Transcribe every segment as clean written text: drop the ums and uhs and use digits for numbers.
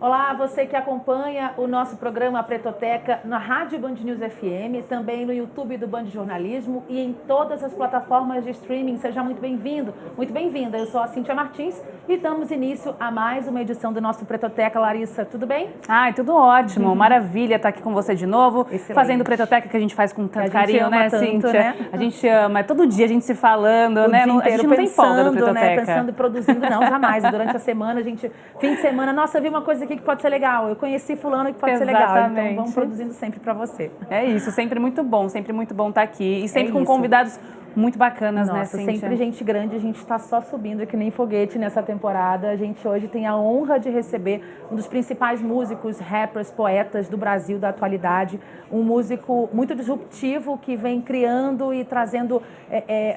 Olá, você que acompanha o nosso programa Pretoteca na Rádio Band News FM, também no YouTube do Band Jornalismo e em todas as plataformas de streaming. Seja muito bem-vindo, muito bem-vinda. Eu sou a Cíntia Martins e damos início a mais uma edição do nosso Pretoteca. Larissa, tudo bem? Ai, tudo ótimo. Maravilha estar aqui com você de novo. Excelente. Fazendo Pretoteca que a gente faz com tanto carinho, né, tanto, Cíntia? Né? A gente ama. É todo dia a gente se falando, né? A gente não tem folga no Pretoteca. Né? Pensando e produzindo, não, jamais. Durante a semana, a gente, fim de semana, nossa, eu vi uma coisa aqui que pode ser legal. Eu conheci fulano que pode ser legal. Então vamos produzindo sempre para você. É isso, sempre muito bom estar aqui. E sempre com convidados muito bacanas, né, Cíntia? Sempre gente grande, a gente está só subindo que nem foguete nessa temporada. A gente hoje tem a honra de receber um dos principais músicos, rappers, poetas do Brasil da atualidade. Um músico muito disruptivo que vem criando e trazendo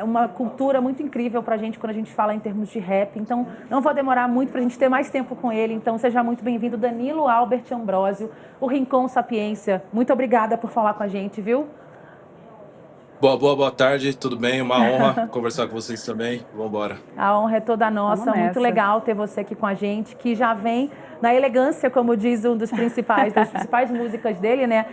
uma cultura muito incrível para a gente quando a gente fala em termos de rap. Então, não vou demorar muito para a gente ter mais tempo com ele. Então, seja muito bem-vindo, Danilo Albert Ambrosio, o Rincon Sapiência. Muito obrigada por falar com a gente, viu? Boa tarde, tudo bem? Uma honra conversar com vocês também. Vamos embora. A honra é toda nossa, muito legal ter você aqui com a gente, que já vem na elegância, como diz um dos principais, das principais músicas dele, né?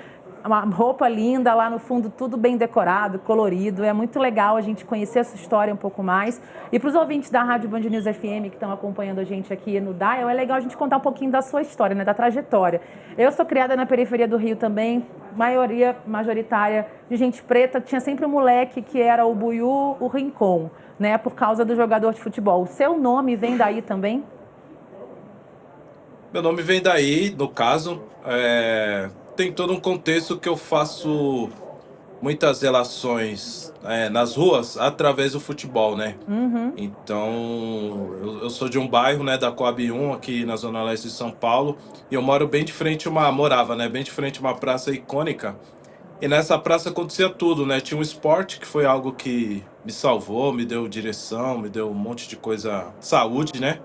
Uma roupa linda, lá no fundo tudo bem decorado, colorido. É muito legal a gente conhecer essa história um pouco mais. E para os ouvintes da Rádio Band News FM que estão acompanhando a gente aqui no Dial, é legal a gente contar um pouquinho da sua história, né, da trajetória. Eu sou criada na periferia do Rio também, maioria majoritária de gente preta. Tinha sempre um moleque que era o Buiú, o Rincon, né, por causa do jogador de futebol. O seu nome vem daí também? Meu nome vem daí, no caso. Tem todo um contexto que eu faço muitas relações nas ruas através do futebol, né? Então, eu sou de um bairro, né, da Coab 1, aqui na Zona Leste de São Paulo, e eu moro bem de frente morava, né, bem de frente a uma praça icônica, e nessa praça acontecia tudo, né? Tinha um esporte que foi algo que me salvou, me deu direção, me deu um monte de coisa, saúde, né?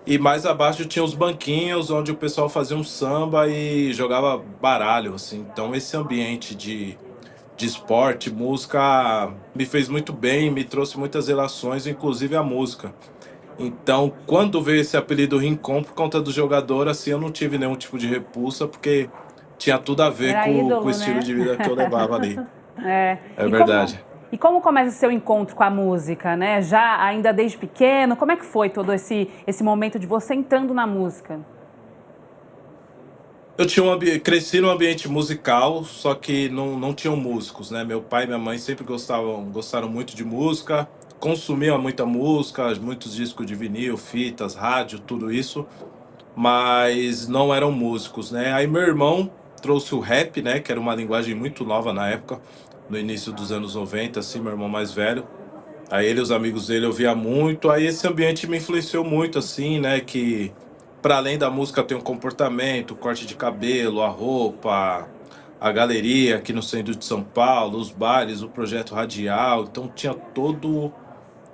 E mais abaixo tinha os banquinhos onde o pessoal fazia um samba e jogava baralho, assim. Então esse ambiente de esporte, música, me fez muito bem, me trouxe muitas relações, inclusive a música. Então, quando veio esse apelido Rincon, por conta do jogador, assim, eu não tive nenhum tipo de repulsa, porque tinha tudo a ver com o estilo de vida que eu levava ali. É verdade. E como começa o seu encontro com a música, né? Já ainda desde pequeno, como é que foi todo esse momento de você entrando na música? Eu cresci num ambiente musical, só que não tinham músicos, né? Meu pai e minha mãe sempre gostaram muito de música, consumiam muita música, muitos discos de vinil, fitas, rádio, tudo isso, mas não eram músicos, né? Aí meu irmão trouxe o rap, né? Que era uma linguagem muito nova na época, no início dos anos 90, assim, meu irmão mais velho. Aí ele e os amigos dele ouvia muito, aí esse ambiente me influenciou muito, assim, né? Que para além da música tem um comportamento, o corte de cabelo, a roupa, a galeria aqui no centro de São Paulo, os bailes, o projeto radial. Então tinha todo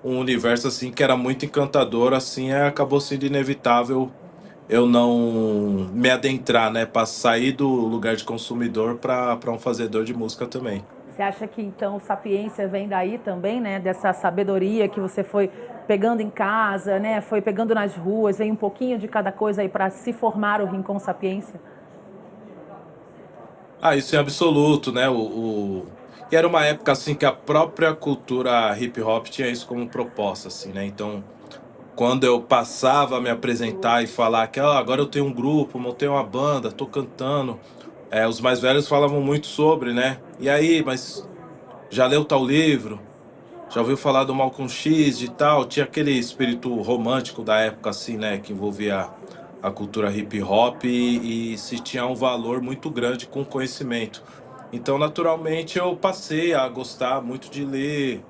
um universo assim que era muito encantador, assim, acabou sendo inevitável eu não me adentrar, né, para sair do lugar de consumidor para um fazedor de música também. Você acha que então sapiência vem daí também, né? Dessa sabedoria que você foi pegando em casa, né? Foi pegando nas ruas, vem um pouquinho de cada coisa aí para se formar o Rincon Sapiência? Isso é absoluto, né? E era uma época assim que a própria cultura hip hop tinha isso como proposta, assim, né? Então, quando eu passava a me apresentar e falar que agora eu tenho um grupo, montei uma banda, tô cantando, os mais velhos falavam muito sobre, né? E aí, mas já leu tal livro? Já ouviu falar do Malcolm X e tal? Tinha aquele espírito romântico da época, assim, né? Que envolvia a cultura hip hop e se tinha um valor muito grande com conhecimento. Então, naturalmente, eu passei a gostar muito de ler,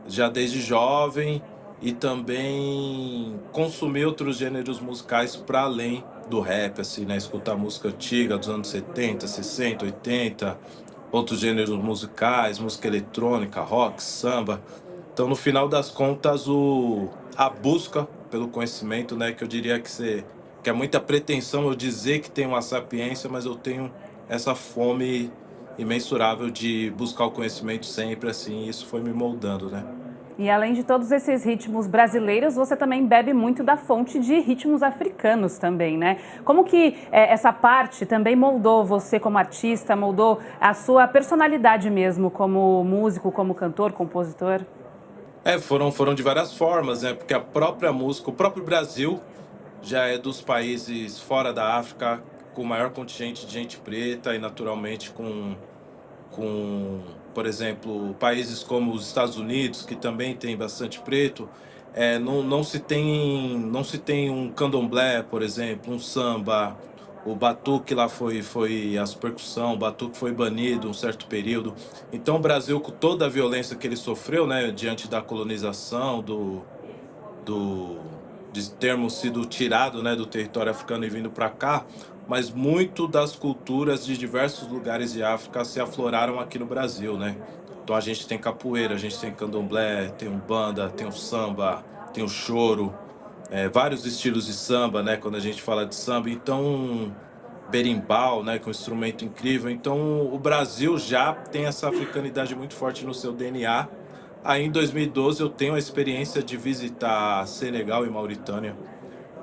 já desde jovem, e também consumir outros gêneros musicais para além do rap, assim, né? Escutar música antiga dos anos 70, 60, 80, outros gêneros musicais, música eletrônica, rock, samba. Então, no final das contas, a busca pelo conhecimento, né? Que eu diria que é muita pretensão eu dizer que tenho uma sapiência, mas eu tenho essa fome imensurável de buscar o conhecimento sempre, assim, e isso foi me moldando, né? E além de todos esses ritmos brasileiros, você também bebe muito da fonte de ritmos africanos também, né? Como que essa parte também moldou você como artista, moldou a sua personalidade mesmo como músico, como cantor, compositor? Foram de várias formas, né? Porque a própria música, o próprio Brasil já é dos países fora da África com o maior contingente de gente preta e naturalmente por exemplo, países como os Estados Unidos, que também tem bastante preto, não se tem um candomblé, por exemplo, um samba, o batuque lá foi as percussão, o batuque foi banido um certo período. Então o Brasil, com toda a violência que ele sofreu, né, diante da colonização, do de termos sido tirado, né, do território africano e vindo para cá, mas muito das culturas de diversos lugares de África se afloraram aqui no Brasil, né? Então a gente tem capoeira, a gente tem candomblé, tem umbanda, tem o samba, tem o choro, vários estilos de samba, né? Quando a gente fala de samba, então berimbau, né? Que é um instrumento incrível. Então o Brasil já tem essa africanidade muito forte no seu DNA. Aí em 2012 eu tenho a experiência de visitar Senegal e Mauritânia.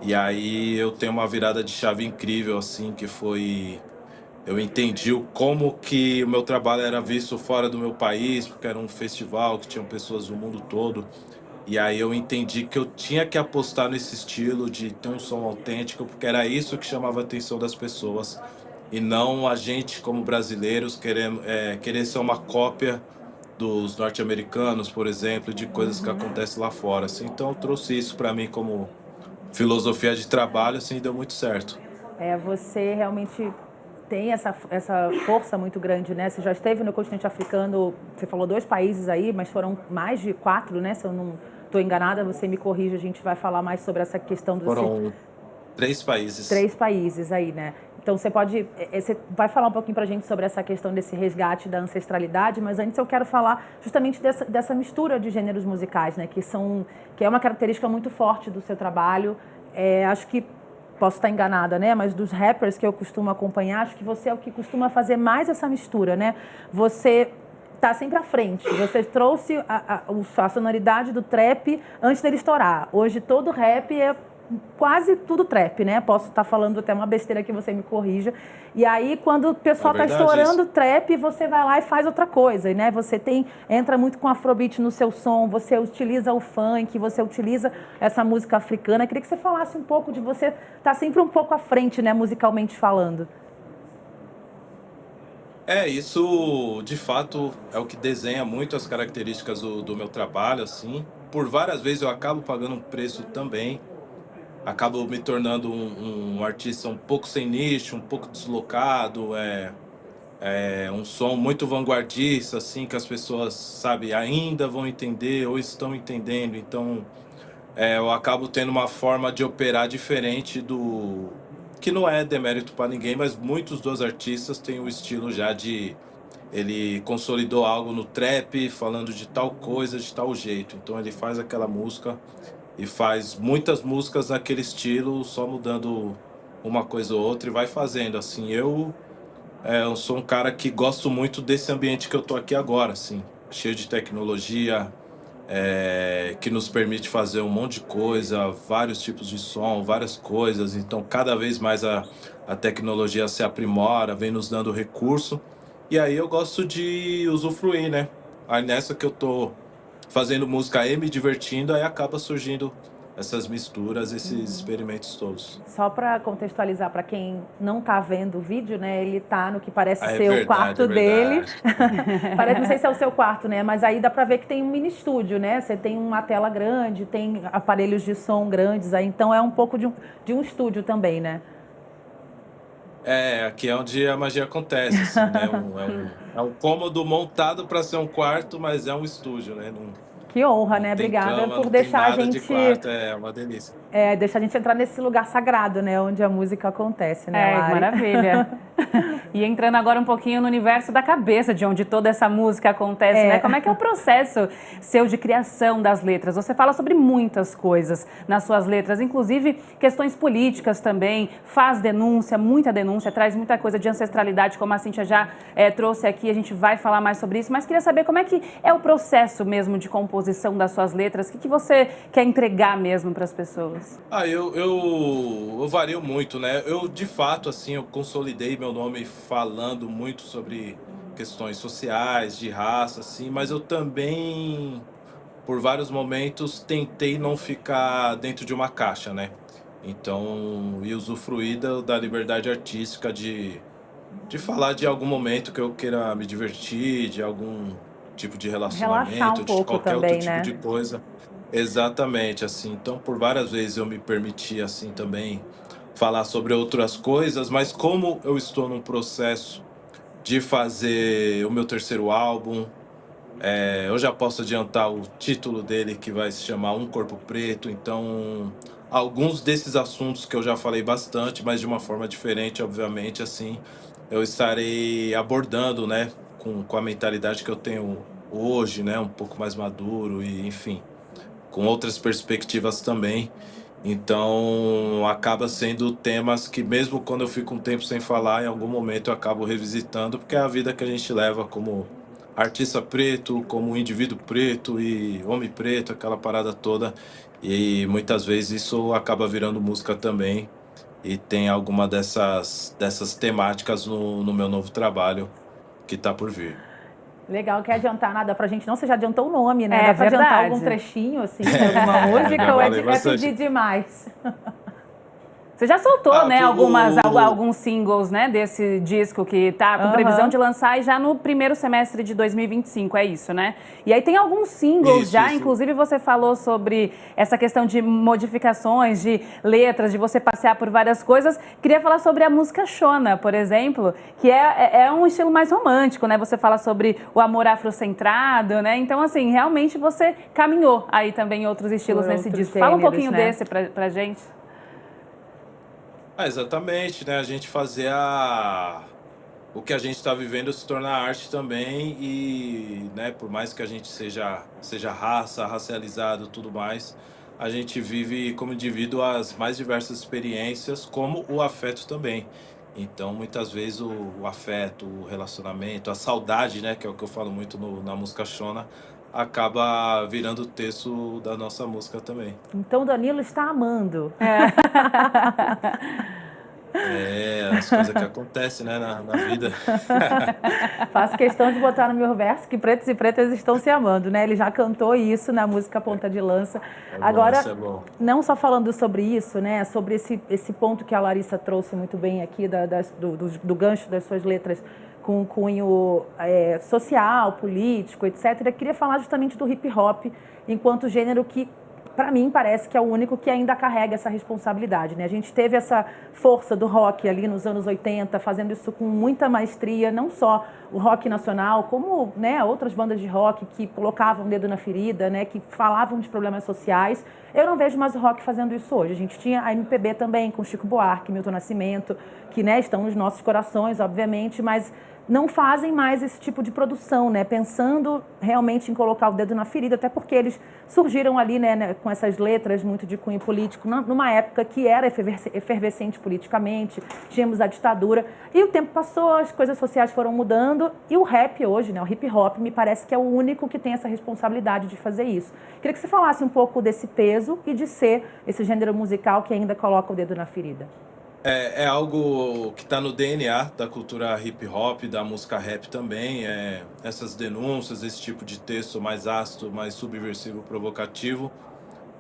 E aí eu tenho uma virada de chave incrível, assim, que foi... Eu entendi como que o meu trabalho era visto fora do meu país, porque era um festival que tinham pessoas do mundo todo. E aí eu entendi que eu tinha que apostar nesse estilo de ter um som autêntico, porque era isso que chamava a atenção das pessoas. E não a gente, como brasileiros, querer ser uma cópia dos norte-americanos, por exemplo, de coisas que acontecem lá fora, assim. Então eu trouxe isso para mim como filosofia de trabalho, assim, e deu muito certo. Você realmente tem essa força muito grande, né? Você já esteve no continente africano, você falou 2 países aí, mas foram mais de 4, né? Se eu não estou enganada, você me corrige, a gente vai falar mais sobre essa questão do... Foram 3 países. 3 países aí, né? Então você vai falar um pouquinho pra gente sobre essa questão desse resgate da ancestralidade, mas antes eu quero falar justamente dessa mistura de gêneros musicais, né? Que é uma característica muito forte do seu trabalho. Acho que posso estar enganada, né? Mas dos rappers que eu costumo acompanhar, acho que você é o que costuma fazer mais essa mistura, né? Você tá sempre à frente. Você trouxe a sonoridade do trap antes dele estourar. Hoje todo rap é quase tudo trap, né? Posso estar falando até uma besteira que você me corrija. E aí, quando o pessoal está estourando trap, você vai lá e faz outra coisa, né? Você entra muito com afrobeat no seu som, você utiliza o funk, você utiliza essa música africana. Eu queria que você falasse um pouco de você estar sempre um pouco à frente, né? Musicalmente falando. Isso de fato é o que desenha muito as características do meu trabalho, assim. Por várias vezes eu acabo pagando um preço também. Acabo me tornando um artista um pouco sem nicho, um pouco deslocado, um som muito vanguardista, assim, que as pessoas, sabe, ainda vão entender ou estão entendendo. Então, eu acabo tendo uma forma de operar diferente que não é demérito para ninguém, mas muitos dos artistas têm o estilo já ele consolidou algo no trap, falando de tal coisa, de tal jeito. Então ele faz aquela música e faz muitas músicas naquele estilo, só mudando uma coisa ou outra e vai fazendo, assim. Eu sou um cara que gosto muito desse ambiente que eu tô aqui agora, assim, cheio de tecnologia, que nos permite fazer um monte de coisa, vários tipos de som, várias coisas. Então, cada vez mais a tecnologia se aprimora, vem nos dando recurso. E aí eu gosto de usufruir, né? Aí nessa que eu tô fazendo música e me divertindo, aí acaba surgindo essas misturas, esses experimentos todos. Só para contextualizar para quem não está vendo o vídeo, né? Ele está no que parece ser o quarto dele. Não sei se é o seu quarto, né? Mas aí dá para ver que tem um mini estúdio, né? Você tem uma tela grande, tem aparelhos de som grandes, aí então é um pouco de um estúdio também, né? Aqui é onde a magia acontece, assim, né? É um cômodo montado para ser um quarto, mas é um estúdio, né? Que honra, né? Obrigada cama, por deixar a gente... de quarto, é uma delícia. Deixar a gente entrar nesse lugar sagrado, né? Onde a música acontece, né, Lari? Maravilha. E entrando agora um pouquinho no universo da cabeça, de onde toda essa música acontece, né? Como é que é o processo seu de criação das letras? Você fala sobre muitas coisas nas suas letras, inclusive questões políticas também, faz denúncia, muita denúncia, traz muita coisa de ancestralidade, como a Cíntia já trouxe aqui, a gente vai falar mais sobre isso, mas queria saber como é que é o processo mesmo de composição das suas letras, o que você quer entregar mesmo para as pessoas? Eu vario muito, né? Eu, de fato, assim, eu consolidei meu nome falando muito sobre questões sociais, de raça, assim, mas eu também, por vários momentos, tentei não ficar dentro de uma caixa, né? Então, e usufruir da liberdade artística de falar de algum momento que eu queira me divertir, de algum tipo de Relaxar relacionamento, um de pouco qualquer outro também, tipo né? de coisa. Exatamente, assim. Então, por várias vezes eu me permiti, assim, também falar sobre outras coisas, mas como eu estou num processo de fazer o meu terceiro álbum, eu já posso adiantar o título dele, que vai se chamar Um Corpo Preto. Então, alguns desses assuntos que eu já falei bastante, mas de uma forma diferente, obviamente, assim, eu estarei abordando, né, com a mentalidade que eu tenho hoje, né, um pouco mais maduro e, enfim, com outras perspectivas também. Então, acaba sendo temas que, mesmo quando eu fico um tempo sem falar, em algum momento eu acabo revisitando, porque é a vida que a gente leva como artista preto, como indivíduo preto e homem preto, aquela parada toda. E muitas vezes isso acaba virando música também. E tem alguma dessas temáticas no meu novo trabalho que está por vir. Legal, quer adiantar nada pra gente não? Você já adiantou o nome, né? É Dá pra adiantar verdade. algum trechinho, assim, de alguma música Já ou é, falei é bastante. pedir demais? Você já soltou, né, O alguns singles, né, desse disco que tá com previsão de lançar e já no primeiro semestre de 2025, é isso, né? E aí tem alguns singles já, isso. inclusive você falou sobre essa questão de modificações, de letras, de você passear por várias coisas. Queria falar sobre a música Xona, por exemplo, que é um estilo mais romântico, né? Você fala sobre o amor afrocentrado, né? Então, assim, realmente você caminhou aí também em outros estilos Por nesse outros disco. Fala um gêneros, pouquinho né? desse pra gente. Exatamente, né? A gente fazer o que a gente está vivendo se tornar arte também e, né, por mais que a gente seja racializado e tudo mais, a gente vive como indivíduo as mais diversas experiências, como o afeto também. Então, muitas vezes o afeto, o relacionamento, a saudade, né, que é o que eu falo muito na música Xona, acaba virando o texto da nossa música também. Então, Danilo está amando. As coisas que acontecem, né, na vida. Faço questão de botar no meu verso que pretos e pretas estão se amando, né? Ele já cantou isso na música Ponta de Lança. Agora, Isso é bom. não só falando sobre isso, né? Sobre esse ponto que a Larissa trouxe muito bem aqui do gancho das suas letras com cunho social, político, etc. Eu queria falar justamente do hip hop enquanto gênero que, para mim, parece que é o único que ainda carrega essa responsabilidade, né? A gente teve essa força do rock ali nos anos 80, fazendo isso com muita maestria, não só o rock nacional, como, né, outras bandas de rock que colocavam o dedo na ferida, né, que falavam de problemas sociais. Eu não vejo mais o rock fazendo isso hoje. A gente tinha a MPB também, com Chico Buarque, Milton Nascimento, que, né, estão nos nossos corações, obviamente, mas não fazem mais esse tipo de produção, né? Pensando realmente em colocar o dedo na ferida, até porque eles surgiram ali, né, com essas letras muito de cunho político, numa época que era efervescente politicamente, tínhamos a ditadura, e o tempo passou, as coisas sociais foram mudando, e o rap hoje, né, o hip hop, me parece que é o único que tem essa responsabilidade de fazer isso. Queria que você falasse um pouco desse peso e de ser esse gênero musical que ainda coloca o dedo na ferida. É algo que está no DNA da cultura hip hop, da música rap também. Essas denúncias, esse tipo de texto mais ácido, mais subversivo, provocativo.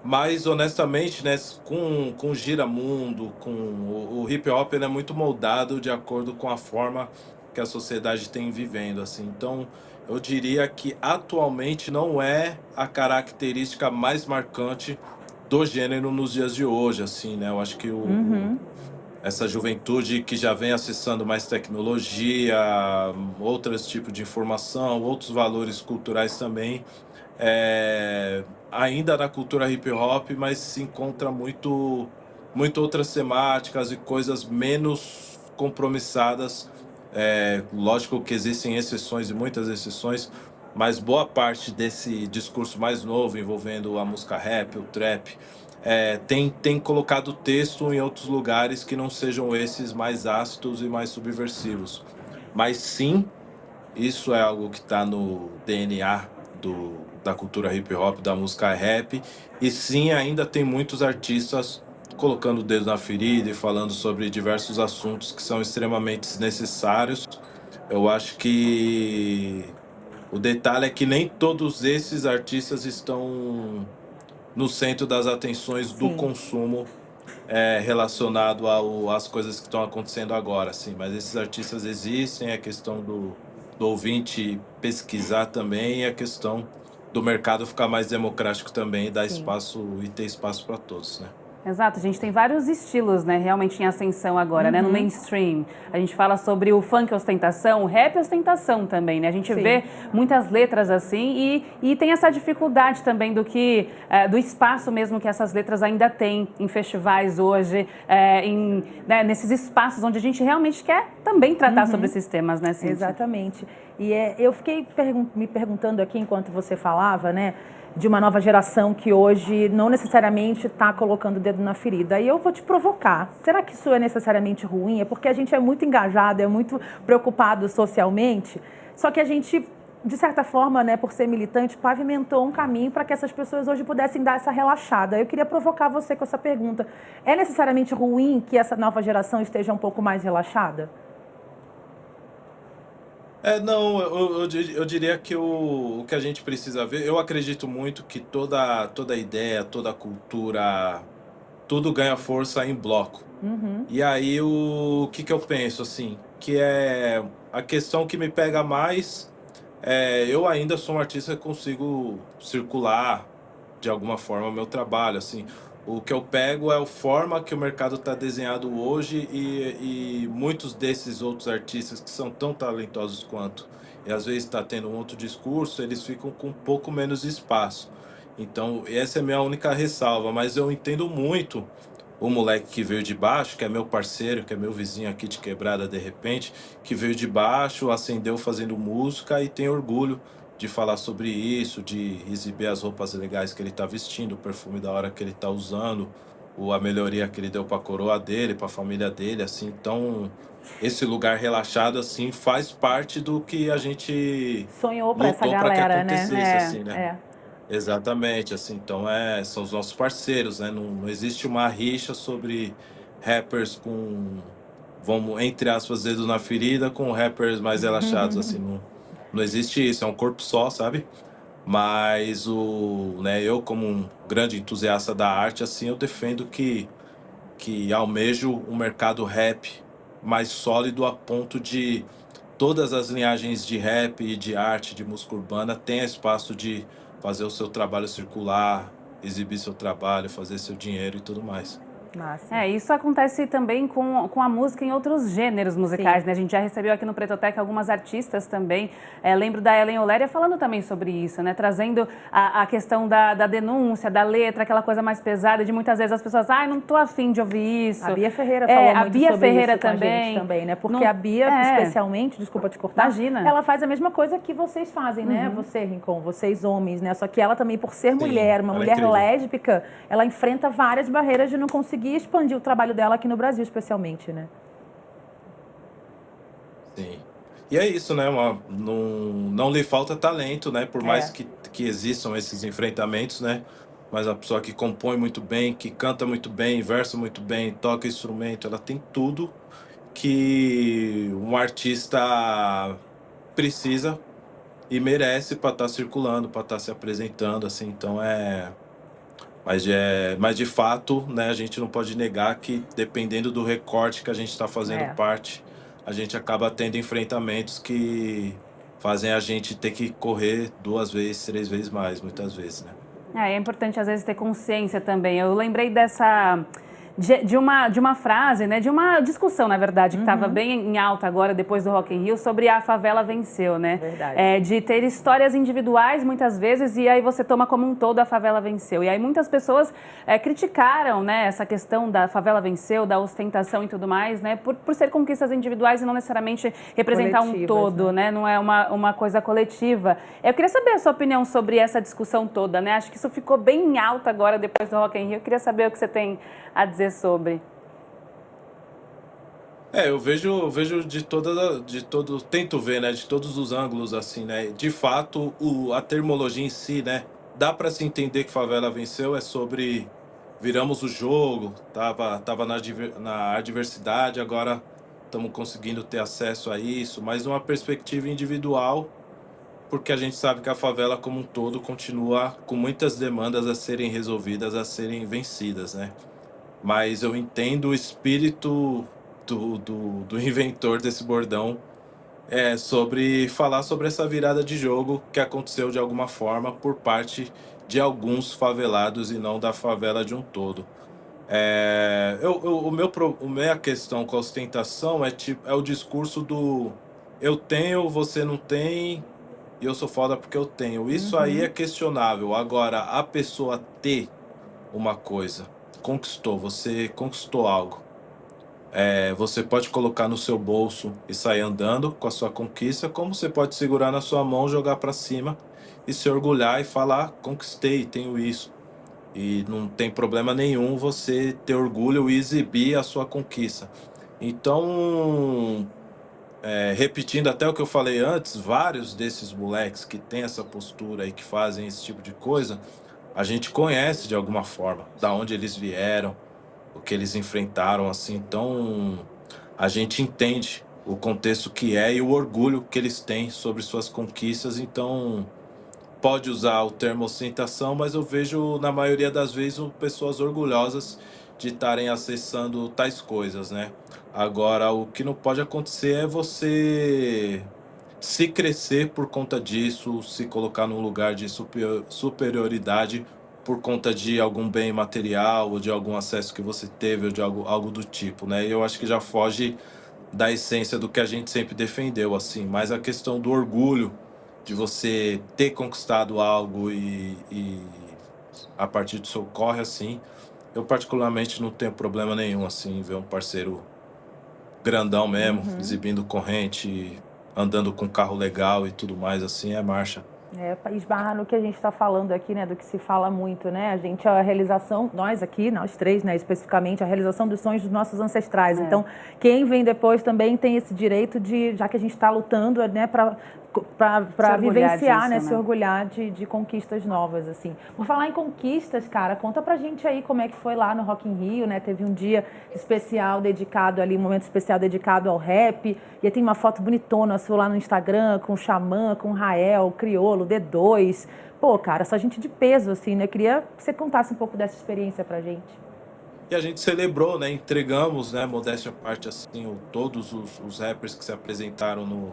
Mas, honestamente, né, com o giramundo, com o hip hop, ele é muito moldado de acordo com a forma que a sociedade tem vivendo, assim. Então, eu diria que atualmente não é a característica mais marcante do gênero nos dias de hoje, assim, né? Eu acho que essa juventude que já vem acessando mais tecnologia, outros tipos de informação, outros valores culturais também, ainda na cultura hip hop, mas se encontra muito outras temáticas e coisas menos compromissadas Lógico que existem exceções e muitas exceções, mas boa parte desse discurso mais novo envolvendo a música rap, o trap, tem colocado texto em outros lugares que não sejam esses mais ácidos e mais subversivos. Mas sim, isso é algo que está no DNA da cultura hip hop, da música rap, e sim, ainda tem muitos artistas colocando o dedo na ferida e falando sobre diversos assuntos que são extremamente necessários. Eu acho que o detalhe é que nem todos esses artistas estão no centro das atenções do Sim. consumo relacionado às coisas que estão acontecendo agora, assim. Mas esses artistas existem, a questão do ouvinte pesquisar também, e a questão do mercado ficar mais democrático também, e dar Sim. espaço e ter espaço para todos, né? Exato, a gente tem vários estilos, né, realmente em ascensão agora, né, no mainstream. A gente fala sobre o funk ostentação, o rap ostentação também, né? A gente Sim. vê muitas letras assim e tem essa dificuldade também do espaço mesmo que essas letras ainda têm em festivais hoje, né, nesses espaços onde a gente realmente quer também tratar sobre esses temas, né, Cíntia? Exatamente. E eu fiquei me perguntando aqui enquanto você falava, né, de uma nova geração que hoje não necessariamente está colocando o dedo na ferida. E eu vou te provocar. Será que isso é necessariamente ruim? É porque a gente é muito engajado, é muito preocupado socialmente, só que a gente, de certa forma, né, por ser militante, pavimentou um caminho para que essas pessoas hoje pudessem dar essa relaxada. Eu queria provocar você com essa pergunta. É necessariamente ruim que essa nova geração esteja um pouco mais relaxada? Não, eu diria que o que a gente precisa ver, eu acredito muito que toda ideia, toda cultura, tudo ganha força em bloco. E aí o que eu penso, assim, que é a questão que me pega mais, eu ainda sou um artista que consigo circular de alguma forma o meu trabalho, assim. O que eu pego é a forma que o mercado está desenhado hoje, e muitos desses outros artistas que são tão talentosos quanto, e às vezes está tendo um outro discurso, eles ficam com um pouco menos espaço. Então, essa é a minha única ressalva, mas eu entendo muito o moleque que veio de baixo, que é meu parceiro, que é meu vizinho aqui de quebrada de repente, que veio de baixo, acendeu fazendo música e tem orgulho de falar sobre isso, de exibir as roupas legais que ele está vestindo, o perfume da hora que ele está usando, a melhoria que ele deu para a coroa dele, para a família dele, assim. Então, esse lugar relaxado, assim, faz parte do que a gente Sonhou para essa lutou para que galera, acontecesse, assim, né? né? Exatamente, assim, então são os nossos parceiros, né? Não existe uma rixa sobre rappers com, vamos, entre aspas, dedo na ferida, com rappers mais relaxados, assim, não existe isso, é um corpo só, sabe? Mas né, eu como um grande entusiasta da arte, assim, eu defendo que almejo um mercado rap mais sólido a ponto de todas as linhagens de rap e de arte, de música urbana, tenha espaço de fazer o seu trabalho circular, exibir seu trabalho, fazer seu dinheiro e tudo mais. Massa. Isso acontece também com a música em outros gêneros musicais, né? A gente já recebeu aqui no Pretoteca algumas artistas também. Lembro da Ellen Oléria falando também sobre isso, né? Trazendo a questão da denúncia, da letra, aquela coisa mais pesada, de muitas vezes as pessoas, não tô afim de ouvir isso. A Bia Ferreira falou muito Bia sobre Ferreira isso com a gente também, né? Porque a Bia, especialmente, desculpa te cortar, imagina, ela faz a mesma coisa que vocês fazem, né? Você, Rincon, vocês homens, né? Só que ela também, por ser mulher, uma mulher lésbica, ela enfrenta várias barreiras de não conseguir expandir o trabalho dela aqui no Brasil, especialmente, né? Sim. E é isso, né? Não lhe falta talento, né? Por mais que existam esses enfrentamentos, né? Mas a pessoa que compõe muito bem, que canta muito bem, versa muito bem, toca instrumento, ela tem tudo que um artista precisa e merece para estar circulando, para estar se apresentando, assim. Então mas de fato, né, a gente não pode negar que, dependendo do recorte que a gente está fazendo parte, a gente acaba tendo enfrentamentos que fazem a gente ter que correr 2 vezes, 3 vezes mais, muitas vezes, né? É importante, às vezes, ter consciência também. Eu lembrei de uma frase, né, de uma discussão, na verdade, que estava bem em alta agora, depois do Rock in Rio, sobre a favela venceu, né? Verdade. De ter histórias individuais, muitas vezes, e aí você toma como um todo a favela venceu. E aí muitas pessoas criticaram, né, essa questão da favela venceu, da ostentação e tudo mais, né, por ser conquistas individuais e não necessariamente representar um todo, né? Não é uma coisa coletiva. Eu queria saber a sua opinião sobre essa discussão toda, né? Acho que isso ficou bem em alta agora, depois do Rock in Rio. Eu queria saber o que você tem a dizer sobre. Eu vejo tento ver, né, de todos os ângulos, assim, né? De fato, a termologia em si, né, dá para se entender que favela venceu é sobre viramos o jogo, tava na adversidade, agora estamos conseguindo ter acesso a isso, mas numa perspectiva individual, porque a gente sabe que a favela como um todo continua com muitas demandas a serem resolvidas, a serem vencidas, né? Mas eu entendo o espírito do inventor desse bordão sobre falar sobre essa virada de jogo que aconteceu de alguma forma por parte de alguns favelados e não da favela de um todo. Minha questão com a ostentação é o discurso do eu tenho, você não tem, e eu sou foda porque eu tenho. Isso aí é questionável. Agora, a pessoa ter uma coisa, você conquistou algo. Você pode colocar no seu bolso e sair andando com a sua conquista, como você pode segurar na sua mão, jogar para cima e se orgulhar e falar, conquistei, tenho isso. E não tem problema nenhum você ter orgulho e exibir a sua conquista. Então, repetindo até o que eu falei antes, vários desses moleques que têm essa postura e que fazem esse tipo de coisa, a gente conhece de alguma forma, da onde eles vieram, o que eles enfrentaram, assim. Então, a gente entende o contexto que é e o orgulho que eles têm sobre suas conquistas. Então, pode usar o termo ostentação, mas eu vejo, na maioria das vezes, pessoas orgulhosas de estarem acessando tais coisas, né? Agora, o que não pode acontecer é você se crescer por conta disso, se colocar num lugar de superioridade por conta de algum bem material ou de algum acesso que você teve ou de algo do tipo, né? E eu acho que já foge da essência do que a gente sempre defendeu, assim. Mas a questão do orgulho de você ter conquistado algo e a partir do seu corre, assim, eu particularmente não tenho problema nenhum, assim, em ver um parceiro grandão mesmo, exibindo corrente, andando com carro legal e tudo mais, assim, é marcha. Esbarra no que a gente está falando aqui, né, do que se fala muito, né? A realização, nós aqui, nós três, né, especificamente, a realização dos sonhos dos nossos ancestrais. Então, quem vem depois também tem esse direito de, já que a gente está lutando, né, para vivenciar, disso, né, se orgulhar de conquistas novas, assim. Por falar em conquistas, cara, conta pra gente aí como é que foi lá no Rock in Rio, né? Teve um dia especial dedicado ali, um momento especial dedicado ao rap, e tem uma foto bonitona sua lá no Instagram, com o Xamã, com o Rael, Criolo, D2. Pô, cara, só gente de peso, assim, né? Queria que você contasse um pouco dessa experiência pra gente. E a gente celebrou, né? Entregamos, né? Modéstia à parte, assim, todos os rappers que se apresentaram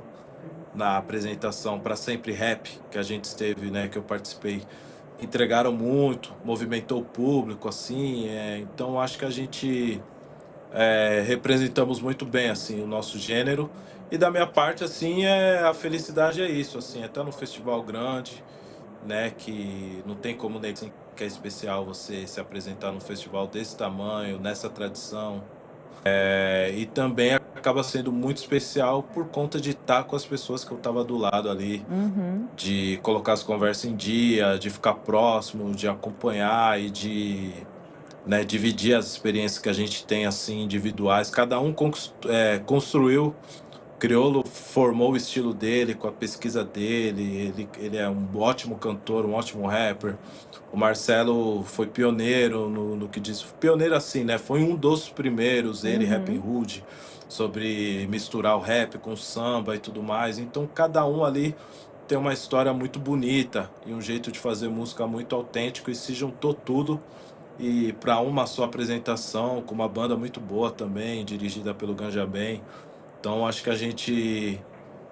na apresentação Pra Sempre Rap, que a gente esteve, né? Que eu participei, entregaram muito, movimentou o público, assim. Então, acho que a gente representamos muito bem, assim, o nosso gênero. E da minha parte, assim, a felicidade é isso, assim, é estar num festival grande, né? Que não tem como negar assim, que é especial você se apresentar num festival desse tamanho, nessa tradição. E também acaba sendo muito especial por conta de estar com as pessoas que eu estava do lado ali, de colocar as conversas em dia, de ficar próximo, de acompanhar e de, né, dividir as experiências que a gente tem assim individuais. Cada um construiu. Criolo formou o estilo dele com a pesquisa dele. Ele é um ótimo cantor, um ótimo rapper. O Marcelo foi pioneiro no que diz. Pioneiro assim, né? Foi um dos primeiros, ele, Rappin' Hood, sobre misturar o rap com o samba e tudo mais. Então, cada um ali tem uma história muito bonita e um jeito de fazer música muito autêntico e se juntou tudo e para uma só apresentação, com uma banda muito boa também, dirigida pelo Ganja Ben. Então, acho que a gente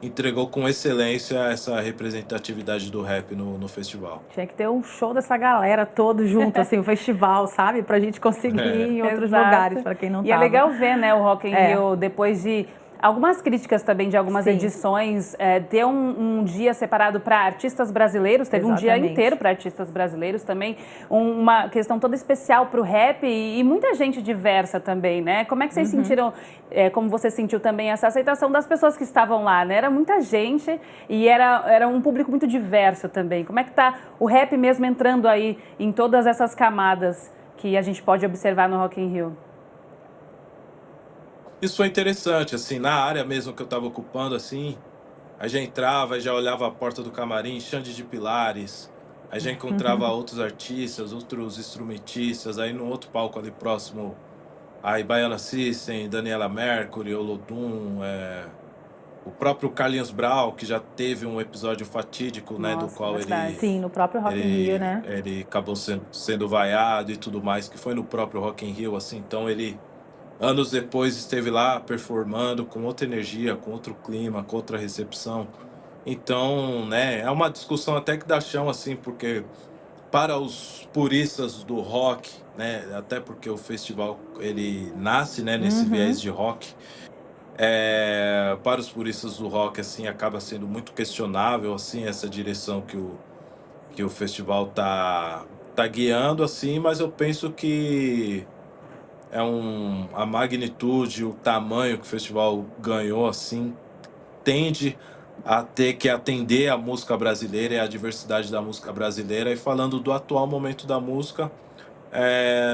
entregou com excelência essa representatividade do rap no festival. Tinha que ter um show dessa galera todo junto, assim, um festival, sabe? Pra gente conseguir ir em outros lugares, para quem não tava. E é legal ver, né, o Rock in Rio, depois de algumas críticas também de algumas edições, ter um dia separado para artistas brasileiros, teve um dia inteiro para artistas brasileiros também, uma questão toda especial para o rap e muita gente diversa também, né? Como é que vocês sentiram, como você sentiu também essa aceitação das pessoas que estavam lá, né? Era muita gente e era um público muito diverso também. Como é que tá o rap mesmo entrando aí em todas essas camadas que a gente pode observar no Rock in Rio? Isso foi interessante, assim, na área mesmo que eu estava ocupando, assim, aí já entrava e já olhava a porta do camarim, Xande de Pilares, aí já encontrava outros artistas, outros instrumentistas, aí no outro palco ali próximo, aí Baiana System, Daniela Mercury, Olodum, o próprio Carlinhos Brau, que já teve um episódio fatídico, né, do qual Sim, no próprio Rock in Rio, né? ele acabou sendo vaiado e tudo mais, que foi no próprio Rock in Rio, assim, então ele... Anos depois esteve lá performando com outra energia, com outro clima, com outra recepção. Então, né, é uma discussão até que dá chão, assim, porque para os puristas do rock, né, até porque o festival ele nasce, né, nesse viés de rock, para os puristas do rock, assim, acaba sendo muito questionável, assim, essa direção que o festival tá guiando, assim, mas eu penso que a magnitude, o tamanho que o festival ganhou, assim, tende a ter que atender a música brasileira e a diversidade da música brasileira. E falando do atual momento da música,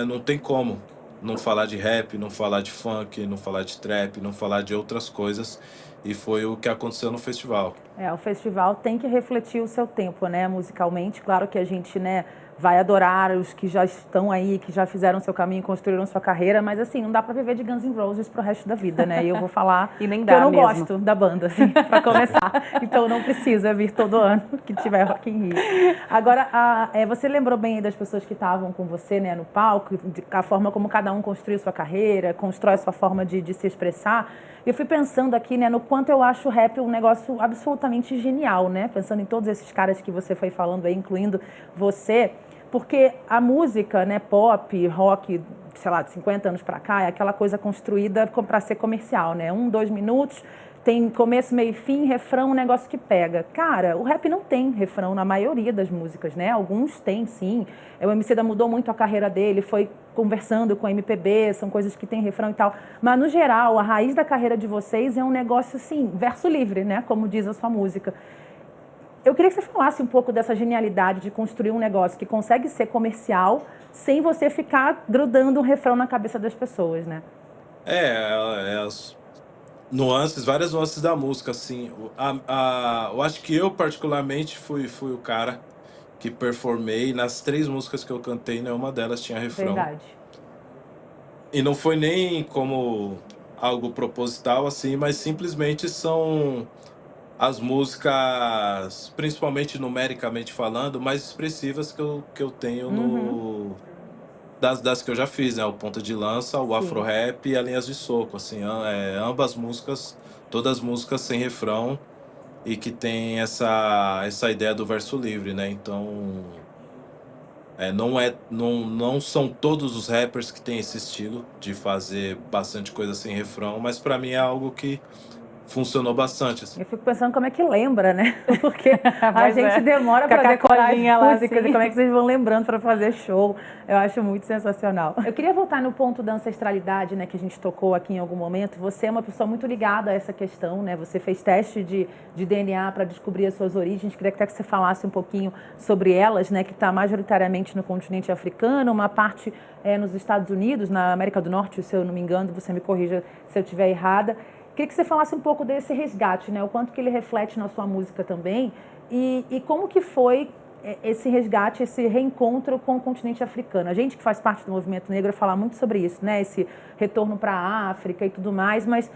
não tem como não falar de rap, não falar de funk, não falar de trap, não falar de outras coisas. E foi o que aconteceu no festival. O festival tem que refletir o seu tempo, né, musicalmente. Claro que a gente, né, vai adorar os que já estão aí, que já fizeram seu caminho, construíram sua carreira, mas assim, não dá pra viver de Guns N' Roses pro resto da vida, né? E eu vou falar e nem que eu não mesmo. gosto da banda, assim, pra começar. Então não precisa vir todo ano que tiver Rock in Rio. Agora, você lembrou bem aí das pessoas que estavam com você, né, no palco, a forma como cada um construiu sua carreira, constrói sua forma de se expressar. Eu fui pensando aqui, né, no quanto eu acho o rap um negócio absolutamente genial, né? Pensando em todos esses caras que você foi falando aí, incluindo você, porque a música, né, pop, rock, sei lá, de 50 anos para cá, é aquela coisa construída para ser comercial, né? 1, 2 minutos, tem começo, meio e fim, refrão, um negócio que pega. Cara, o rap não tem refrão na maioria das músicas, né? Alguns têm, sim. O Emicida mudou muito a carreira dele, foi conversando com a MPB, são coisas que tem refrão e tal. Mas, no geral, a raiz da carreira de vocês é um negócio, assim, verso livre, né? Como diz a sua música. Eu queria que você falasse um pouco dessa genialidade de construir um negócio que consegue ser comercial sem você ficar grudando um refrão na cabeça das pessoas, né? As nuances, várias nuances da música, assim. Eu acho que eu, particularmente, fui o cara que performei nas 3 músicas que eu cantei, nenhuma delas tinha refrão. Verdade. E não foi nem como algo proposital, assim, mas simplesmente são as músicas, principalmente numericamente falando, mais expressivas que eu tenho das que eu já fiz, né? O Ponta de Lança, o Afro Rap e a Linhas de Soco, assim, ambas músicas, todas músicas sem refrão e que tem essa ideia do verso livre, né? Então, não são todos os rappers que têm esse estilo de fazer bastante coisa sem refrão, mas para mim é algo que funcionou bastante, assim. Eu fico pensando como é que lembra, né? Porque a gente demora para decorar as músicas, e como é que vocês vão lembrando para fazer show. Eu acho muito sensacional. Eu queria voltar no ponto da ancestralidade, né, que a gente tocou aqui em algum momento. Você é uma pessoa muito ligada a essa questão, né? Você fez teste de DNA para descobrir as suas origens. Queria até que você falasse um pouquinho sobre elas, né, que está majoritariamente no continente africano, uma parte nos Estados Unidos, na América do Norte, se eu não me engano, você me corrija se eu estiver errada. Queria que você falasse um pouco desse resgate, né? O quanto que ele reflete na sua música também e como que foi esse resgate, esse reencontro com o continente africano. A gente que faz parte do movimento negro fala muito sobre isso, né? Esse retorno para a África e tudo mais, mas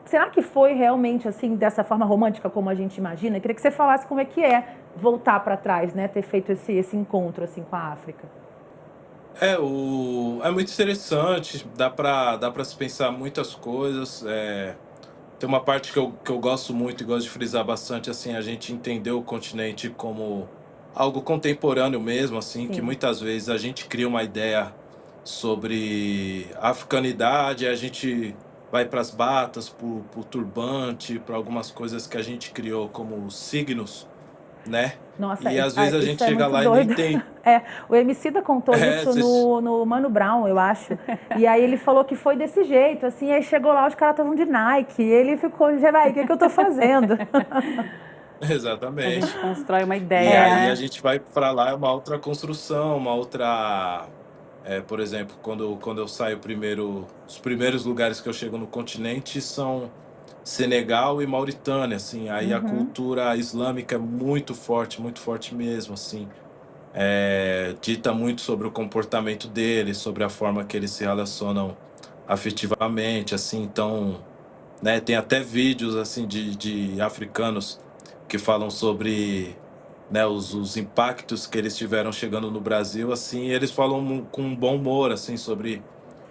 será que foi realmente assim, dessa forma romântica como a gente imagina? Queria que você falasse como é que voltar para trás, né? Ter feito esse encontro assim com a África. É muito interessante, dá pra se pensar muitas coisas. tem uma parte que eu gosto muito e gosto de frisar bastante, assim, a gente entendeu o continente como algo contemporâneo mesmo, assim, que Sim. muitas vezes a gente cria uma ideia sobre africanidade, a gente vai para as batas, para o turbante, para algumas coisas que a gente criou como signos, né? Nossa, E às vezes a gente isso é chega muito lá e nem doido. tem. É, o Emicida contou É, isso no Mano Brown, eu acho. E aí ele falou que foi desse jeito, assim, aí chegou lá, os caras estavam de Nike. E ele ficou, já vai, o que eu tô fazendo? A exatamente. gente constrói uma E ideia, aí a né? gente vai para lá, é uma outra construção, uma outra. Por exemplo, quando eu saio primeiro, os primeiros lugares que eu chego no continente são Senegal e Mauritânia, assim. Aí a Uhum. cultura islâmica é muito forte mesmo, assim. Dita muito sobre o comportamento deles, sobre a forma que eles se relacionam afetivamente, assim. Então, né, tem até vídeos assim de africanos que falam sobre, né, os impactos que eles tiveram chegando no Brasil, assim, e eles falam com um bom humor, assim, sobre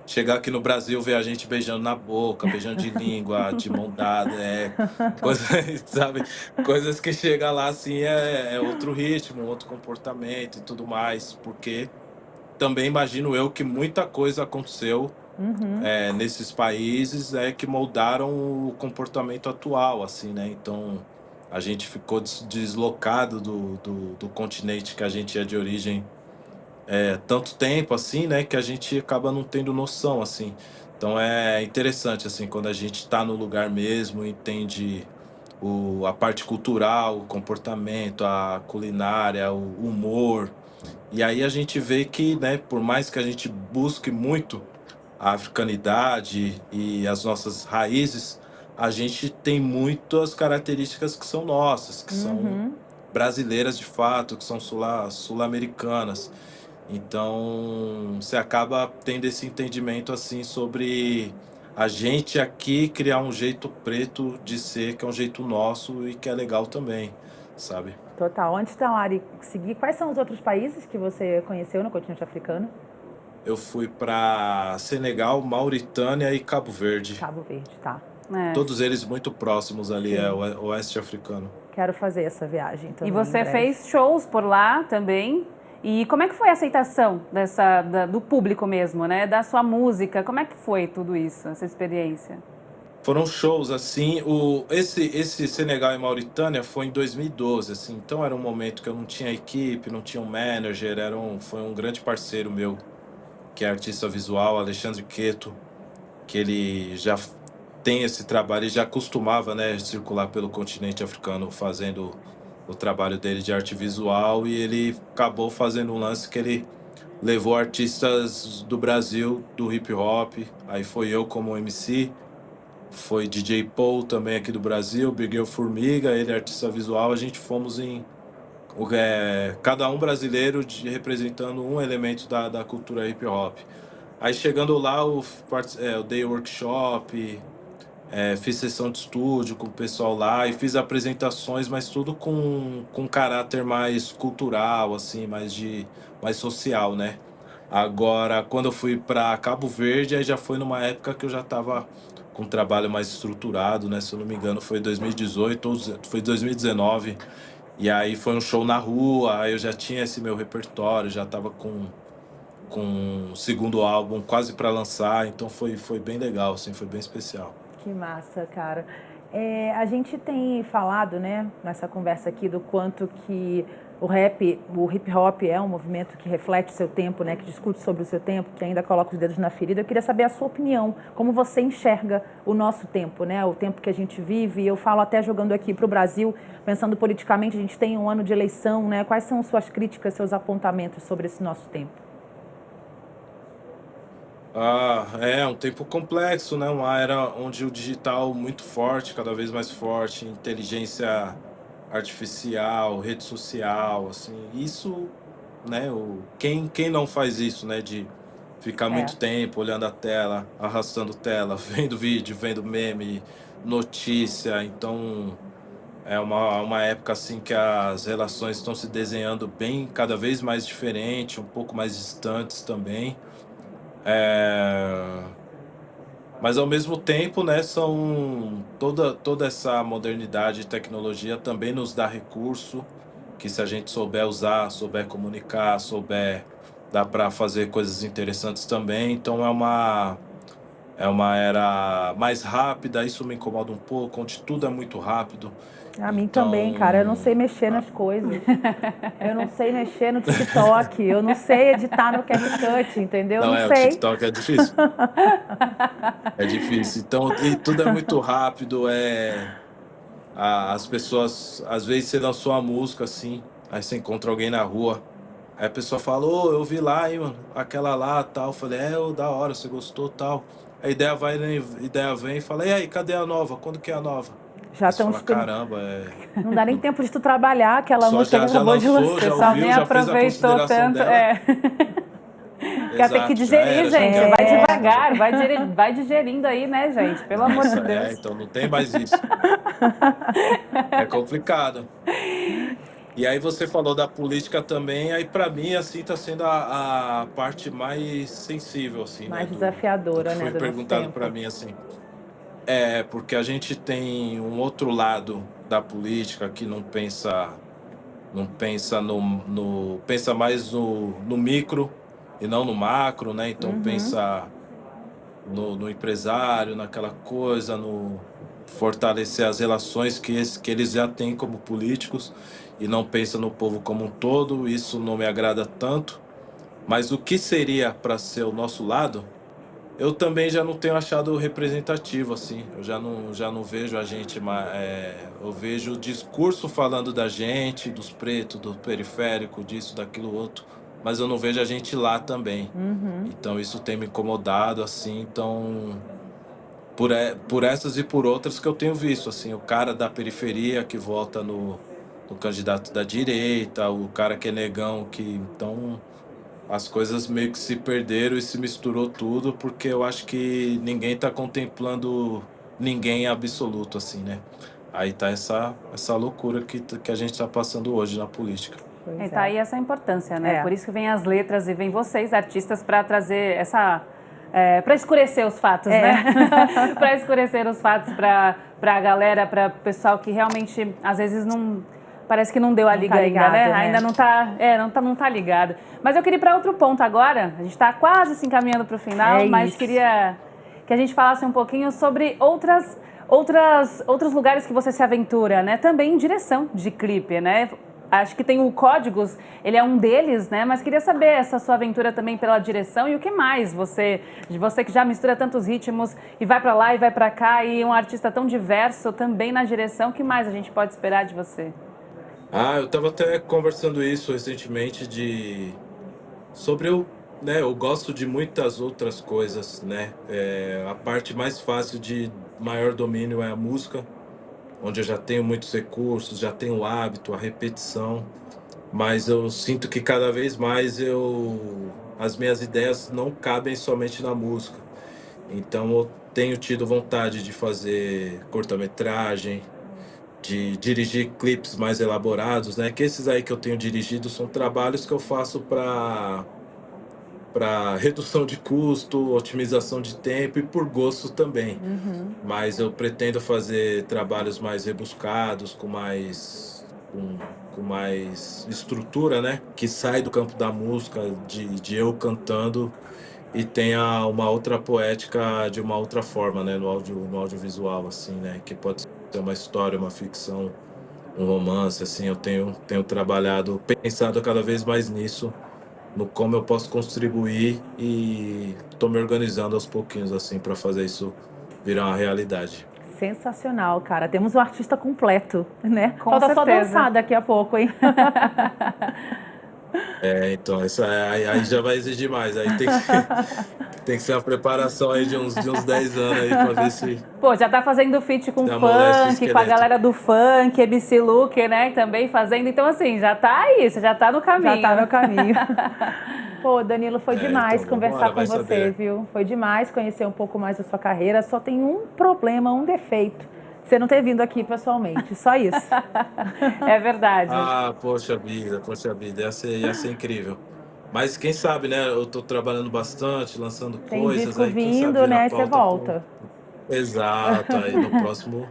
chegar aqui no Brasil, ver a gente beijando na boca, beijando de língua, de mão dada, coisas, sabe, coisas que chega lá, assim, é outro ritmo, outro comportamento e tudo mais, porque também imagino eu que muita coisa aconteceu Uhum. nesses países que moldaram o comportamento atual, assim, né? Então, a gente ficou deslocado do continente que a gente é de origem tanto tempo, assim, né? Que a gente acaba não tendo noção, assim. Então, é interessante, assim, quando a gente está no lugar mesmo, entende a parte cultural, o comportamento, a culinária, o humor. E aí a gente vê que, né, por mais que a gente busque muito a africanidade e as nossas raízes, a gente tem muitas características que são nossas, que são Uhum. brasileiras de fato, que são sul-americanas. Então, você acaba tendo esse entendimento assim sobre a gente aqui criar um jeito preto de ser, que é um jeito nosso e que é legal também, sabe? Total. Antes da Lari seguir, quais são os outros países que você conheceu no continente africano? Eu fui para Senegal, Mauritânia e Cabo Verde. Cabo Verde, tá. É. Todos eles muito próximos ali, Sim. o oeste africano. Quero fazer essa viagem E também em você breve. fez shows por lá também. E como é que foi a aceitação do público mesmo, né? Da sua música? Como é que foi tudo isso, essa experiência? Foram shows assim, esse Senegal e Mauritânia foi em 2012, assim, então era um momento que eu não tinha equipe, não tinha um manager, foi um grande parceiro meu, que é artista visual, Alexandre Queto, que ele já tem esse trabalho, ele já costumava, né, circular pelo continente africano fazendo o trabalho dele de arte visual, e ele acabou fazendo um lance que ele levou artistas do Brasil, do hip hop, aí foi eu como MC, foi DJ Paul também aqui do Brasil, Miguel Formiga, ele é artista visual, a gente fomos cada um brasileiro representando um elemento da cultura hip hop. Aí chegando lá, eu dei workshop, fiz sessão de estúdio com o pessoal lá e fiz apresentações, mas tudo com caráter mais cultural, assim, mais social, né? Agora, quando eu fui para Cabo Verde, aí já foi numa época que eu já estava com um trabalho mais estruturado, né? Se eu não me engano, foi 2018 ou foi 2019. E aí foi um show na rua, aí eu já tinha esse meu repertório, já estava com o segundo álbum quase para lançar, então foi bem legal, assim, foi bem especial. Que massa, cara. A gente tem falado, né, nessa conversa aqui, do quanto que o hip hop é um movimento que reflete o seu tempo, né, que discute sobre o seu tempo, que ainda coloca os dedos na ferida. Eu queria saber a sua opinião, como você enxerga o nosso tempo, né, o tempo que a gente vive. E eu falo até jogando aqui para o Brasil, pensando politicamente, a gente tem um ano de eleição, né? Quais são suas críticas, seus apontamentos sobre esse nosso tempo? É um tempo complexo, né? Uma era onde o digital muito forte, cada vez mais forte, inteligência artificial, rede social, assim, isso, né? Quem não faz isso, né? De ficar É, muito tempo olhando a tela, arrastando tela, vendo vídeo, vendo meme, notícia. Então, é uma época assim que as relações estão se desenhando bem, cada vez mais diferente, um pouco mais distantes também. É, Mas ao mesmo tempo, né, toda essa modernidade e tecnologia também nos dá recurso que se a gente souber usar, souber comunicar, souber, dá para fazer coisas interessantes também. Então é uma era mais rápida, isso me incomoda um pouco, onde tudo é muito rápido. A mim também, cara. Eu não Então, sei mexer nas coisas. Eu não sei mexer no TikTok. Eu não sei editar no CapCut, entendeu? Eu não não o sei. TikTok é difícil. É difícil. Então, e tudo é muito rápido, as pessoas, às vezes você lançou uma música assim, aí você encontra alguém na rua, aí a pessoa fala, ô, eu vi lá, hein, mano, aquela lá, tal. Eu falei, ô, da hora, você gostou, tal. A ideia vai, né, a ideia vem e fala, e aí, cadê a nova? Quando que é a nova? Já Aí você estão fala, caramba, Não dá nem tempo de tu trabalhar aquela só música que já acabou de lançou, lançar. já Você só ouviu, nem já fez a aproveitou consideração tanto. dela. Quer ter que Exato, já digerir, era, já gente. quer Vai voltar. devagar, vai digerindo aí, né, gente? Pelo amor de Nossa, Deus. então não tem mais isso. É complicado. E aí você falou da política também, aí para mim assim tá sendo a parte mais sensível assim, né, Mais do que desafiadora, né, foi do nosso perguntado para tempo. mim assim. É, porque a gente tem um outro lado da política que não pensa pensa mais no micro e não no macro, né? Então pensa no empresário, naquela coisa, no fortalecer as relações que eles já têm como políticos e não pensa no povo como um todo. Isso não me agrada tanto. Mas o que seria para ser o nosso lado, eu também já não tenho achado representativo assim. Eu já não vejo a gente, eu vejo o discurso falando da gente, dos pretos, do periférico, disso, daquilo outro, mas eu não vejo a gente lá também. Então isso tem me incomodado assim. Então por essas e por outras que eu tenho visto, assim, o cara da periferia que vota no candidato da direita, o cara que é negão, que então as coisas meio que se perderam e se misturou tudo, porque eu acho que ninguém está contemplando ninguém em absoluto, assim, né? Aí tá essa loucura que a gente está passando hoje na política. E tá aí essa importância, né? É. Por isso que vem as letras e vem vocês, artistas, para trazer essa... para escurecer os fatos, né? Para escurecer os fatos para a galera, para o pessoal que realmente, às vezes, não... Parece que não deu a liga ainda, né? Ainda não tá ligado. Mas eu queria ir para outro ponto agora. A gente está quase se encaminhando para o final, mas queria que a gente falasse um pouquinho sobre outros lugares que você se aventura, né? Também em direção de clipe, né? Acho que tem o Códigos, ele é um deles, né? Mas queria saber essa sua aventura também pela direção e o que mais você que já mistura tantos ritmos e vai para lá e vai para cá e um artista tão diverso também na direção, o que mais a gente pode esperar de você? Eu estava até conversando isso recentemente sobre eu gosto de muitas outras coisas, né? A parte mais fácil de maior domínio é a música, onde eu já tenho muitos recursos, já tenho o hábito, a repetição, mas eu sinto que cada vez mais as minhas ideias não cabem somente na música. Então eu tenho tido vontade de fazer curta-metragem, de dirigir clipes mais elaborados, né? Que esses aí que eu tenho dirigido são trabalhos que eu faço para redução de custo, otimização de tempo e por gosto também. Mas eu pretendo fazer trabalhos mais rebuscados, com mais estrutura, né? Que sai do campo da música, de eu cantando e tenha uma outra poética de uma outra forma, né? No audiovisual, assim, né? Que pode ser uma história, uma ficção, um romance, assim. Eu tenho trabalhado, pensado cada vez mais nisso, no como eu posso contribuir e estou me organizando aos pouquinhos, assim, para fazer isso virar uma realidade. Sensacional, cara. Temos um artista completo, né? Com Falta só certeza. dançar daqui a pouco, hein? Então, aí já vai exigir mais. Aí tem que ser uma preparação aí de uns 10 anos aí para ver se Pô, já tá fazendo feat com amolece o funk, com a esqueleto. galera do funk, MC Luke, né? Também fazendo. Então, assim, já tá aí, você já tá no caminho. Já tá no caminho. Pô, Danilo, foi demais então, conversar vambora, com vai você, saber. viu? Foi demais conhecer um pouco mais da sua carreira. Só tem um problema, um defeito. Você não ter vindo aqui pessoalmente, só isso. É verdade. Poxa vida, ia ser incrível. Mas quem sabe, né? Eu tô trabalhando bastante, lançando Tem coisas, disco aí quem sabe vindo, virar né? E você pauta pro... volta. Exato, aí no próximo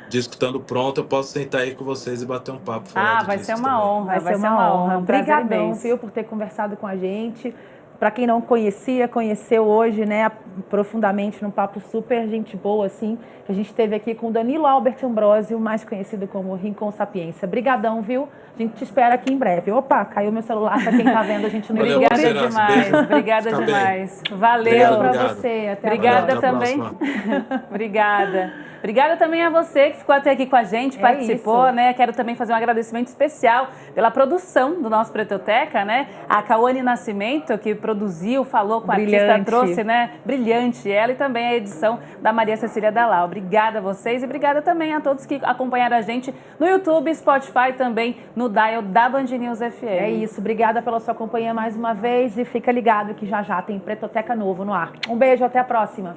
disco estando pronto, eu posso sentar aí com vocês e bater um papo, falar Ah, de vai ser discos uma também. honra, Vai ser uma honra. um prazer Obrigadão, imenso. viu, por ter conversado com a gente. Para quem não conhecia, conheceu hoje, né, profundamente, num papo super gente boa, assim, que a gente teve aqui com Danilo Albert Ambrosio, mais conhecido como Rincon Sapiência. Obrigadão, viu? A gente te espera aqui em breve. Opa, caiu meu celular para quem tá vendo a gente no Valeu, YouTube. Obrigada parceiraço. demais, Beijo. obrigada Fica bem. demais. Valeu. Beijo para Obrigado. você. Até a Obrigada Valeu, até a também. próxima. Obrigada. Obrigada também a você que ficou até aqui com a gente, participou, isso. né? Quero também fazer um agradecimento especial pela produção do nosso Pretoteca, né? A Cauane Nascimento, que produziu, falou com a artista, trouxe, né? Brilhante ela, e também a edição da Maria Cecília Dalal. Obrigada a vocês e obrigada também a todos que acompanharam a gente no YouTube, Spotify, também no dial da Band News FM. É isso. Obrigada pela sua companhia mais uma vez e fica ligado que já já tem Pretoteca novo no ar. Um beijo, até a próxima.